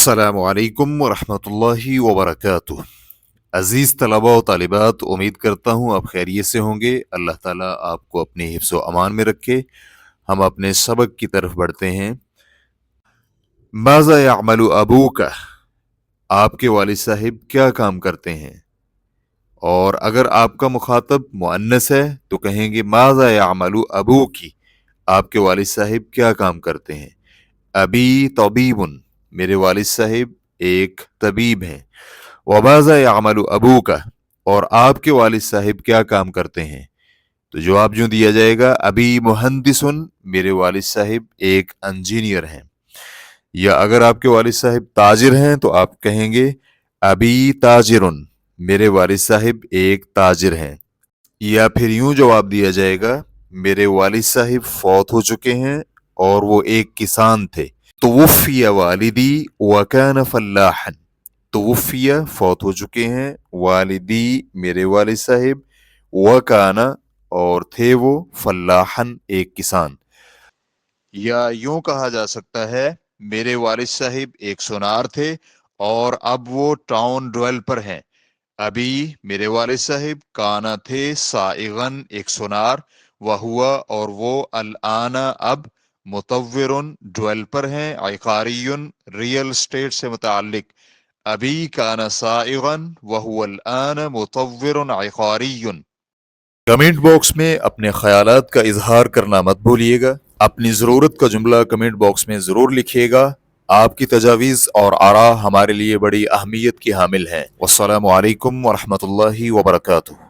अस्सलामु अलैकुम वरहमतुल्लाहि वबरकातुह। अज़ीज़ तलबा व तालिबात, उम्मीद करता हूँ आप खैरियत से होंगे। अल्लाह ताला आपको अपने हिफ्ज़ व अमान में रखे। हम अपने सबक की तरफ बढ़ते हैं। माज़ा यामलु अबूका, आपके वालिद साहिब क्या काम करते हैं। और अगर आपका मुखातब मुअन्नस है तो कहेंगे माज़ा यामलु अबूकी, आपके वालिद साहिब क्या काम करते हैं। अबी तबीबुन, मेरे वालिद साहिब एक तबीब हैं। वमाज़ा यामलु अबूका, और आपके वालिद साहिब क्या काम करते हैं। तो जवाब यूं दिया जाएगा अबी मुहंदिसुन, मेरे वालिद साहिब एक इंजीनियर हैं। या अगर आपके वालिद साहिब ताजिर हैं तो आप कहेंगे अबी ताजिरुन, मेरे वालिद साहिब एक ताजिर हैं। या फिर यूं जवाब दिया जाएगा मेरे वालिद साहिब फौत हो चुके हैं और वो एक किसान थे। तो वफ़िया वालिदी वकान फल्लाहन, तो वफ़िया फौत हो चुके हैं, वालिदी मेरे वालिद साहिब, वकाना और थे वो, फल्लाहन एक किसान। या यूं कहा जा सकता है मेरे वालिद साहिब एक सुनार थे और अब वो टाउन डेवलपर हैं। अभी मेरे वालिद साहिब काना थे साइगन एक सुनार, वह हुआ और वो अल आना अब मुतव्विरुन डेवलपर हैं, अकारियुन रियल स्टेट से मुताल्लिक। अभी काना साइगन वह हुआ अल आना मुतव्विरुन अकारियुन। कमेंट बॉक्स में अपने ख्यालात का इजहार करना मत भूलिएगा। अपनी ज़रूरत का जुमला कमेंट बॉक्स में ज़रूर लिखिएगा। आपकी तजावीज़ और आरा हमारे लिए बड़ी अहमियत की हामिल हैं। वस्सलामु अलैकुम वरहमतुल्लाहि वबरकातुहू।